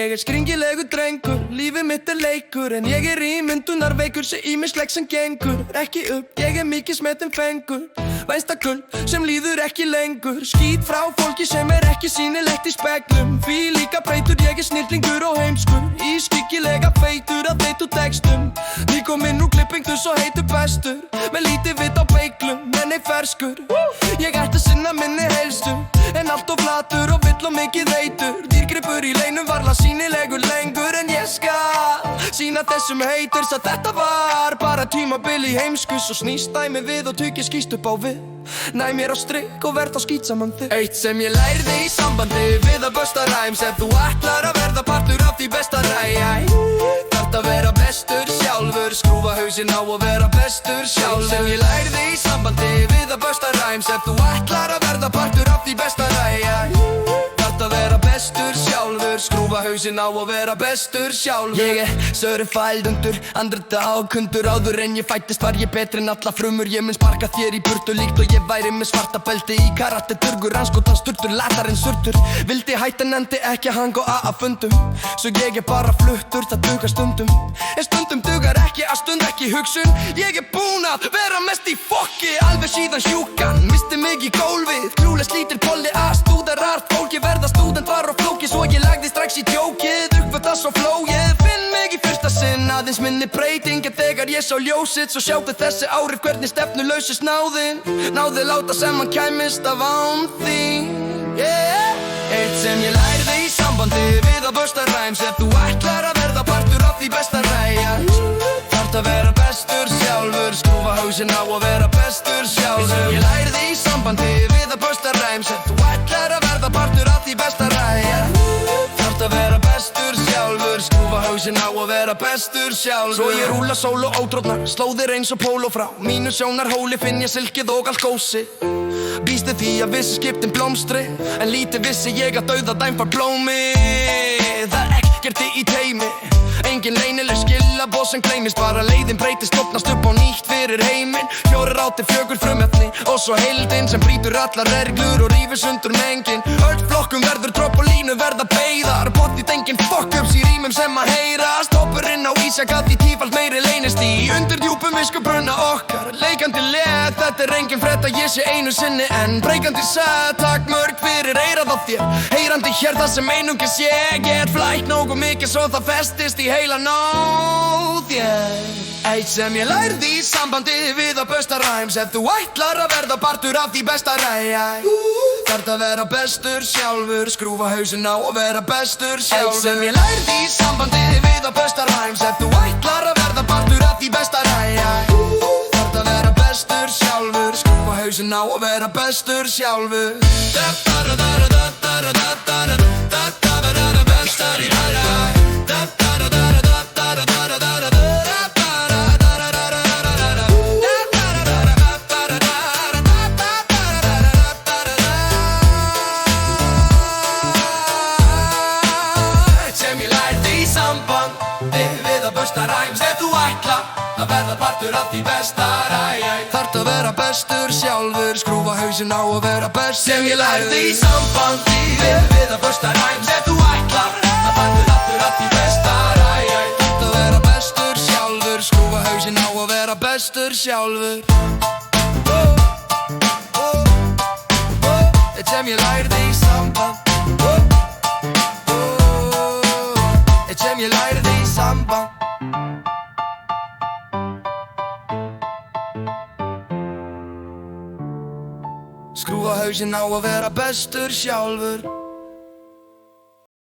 Ég skringilegu drengur, lífið mitt leikur. En ég ímyndunarveikur, sé ýmislegt sem gengur ekki upp, ég mikið smetinn fengur. Vænstakull sem líður ekki lengur. Skít frá fólki sem ekki sýnilegt í speglum. Því líka breytur, ég snillingur og heimskur. Ískyggilega feitur að veit úr textum. Nýkominn úr klippingu svo heitur bestur. Með lítið vit á beiglum, en ferskur. Ég ætti að sinna minni heilsu, en allt of flatur og vill og mikið reitur. Dýrgripur í leinum varla sýnilegur lengur. En ég skal sýna þessum haters að þetta var bara tímabil í heimskus. Og snýst dæmi við og tukið skýst upp á við. Næ mér á strik og verð á skít saman þig. Eitt sem ég lærði í sambandi við að busta rhymes. Ef þú ætlar að verða partur af því besta þarft að vera bestur sjálfur. Skrúfa hausinn á og vera bestur sjálfur. Eitt sem ég lærði í sambandi við að busta rhymes. Ef þú ætlar að verða partur af því besta þarft að vera bestur sjálfur. Skrúfa hausinn á og vera bestur sjálfur. Ég certified undur andrita ákundur. Áður en ég fættist var ég betri en alla frumur. Ég mun sparka þér í burtu líkt og ég væri með svarta belti í karate. Durgur, anskotan sturtur, latar en surtur. Vildi hætta nendi ekki að hanga og að fundum. Svo ég bara fluttur, það dugar stundum. En stundum dugar ekki að stund ekki hugsun. Ég búinn að vera mest í fokki alveg síðan hjúkan misti mig í gólfið. Klúles lítil polli að stúdar art. Fólki verða stúdent var og flóki. Svo ég lagði strax í djókið, uppfatta svo flóið. Finn mig í fyrsta sinn, aðeins minni breyting. En þegar ég sá ljósið, svo sjáðu þessi áhrif. Hvernig stefnulausist náði láta sem hann kæmist af án þín. Eitt sem ég lærði í sambandi við að busta rhymes. Ef þú ætlar að verða partur af því besta þarft að vera bestur sjálfur. Skrúfa hausinn á og vera bestur sjálfur. Eitt sem ég lærði í sambandi við að busta rhymes. Ef þú ætlar að verða partur af því besta þarft að vera bestur sjálfur. Skrúfa hausinn á og vera bestur sjálfur. Svo ég rúla sól og ótrótnar slóðir eins og póló frá mínu sjónarhóli. Finn ég silkið og allt gósi. Býstu því að vissi skiptin blómstri, en lítið vissi ég að dauða dæm far blómi. Það ekkert í teimi, engin leynileg skilaboð sem gleymist. Bara leiðin breytist, opnast upp á nýtt fyrir heiminn. 4 átti fjögur frumefni og svo heildin sem brýtur allar reglur og rífur sundur mengin. Öll flokkum verður dropp og línu verða beigðar. Pottþétt engin fuck-ups í rímum sem að heyrast. Toppurinn á ísjaka því tífalt meiri leynist í undir djúpum viskubrunna okkar. Leikandi leð, þetta engin frétt að ég sé einu sinni en breykandi sæð. Takk mörg fyrir eyrað á þér, heyrandi hjarta sem einungis ég get flætt nógu mikið svo það festist í heila nóð. Eitt sem ég lærði í sambandi við að busta rhymes. Ef þú ætlar að verða partur af því besta þarft að vera bestur sjálfur. Skrúfa hausinn á og vera bestur sjálfur. Eitt sem ég lærði í sambandi við að busta rhymes. Ef þú ætlar að verða partur af því besta þarft að vera bestur sjálfur. Skrúfa hausinn á og vera bestur sjálfur. Ef þú ætlar að verða partur af því besta þarft að vera bestur sjálfur. Skrúfa hausinn á og vera bestur. Sem ég lærði í sambandi við að busta rhymes. Ef þú ætlar að verða partur af því besta þarft að vera bestur sjálfur. Skrúfa hausinn á og vera bestur sjálfur. Eitt sem ég lærði í sambandi. Eitt sem ég lærði í sambandi. Skrúfa hausinn á að vera bestur sjálfur.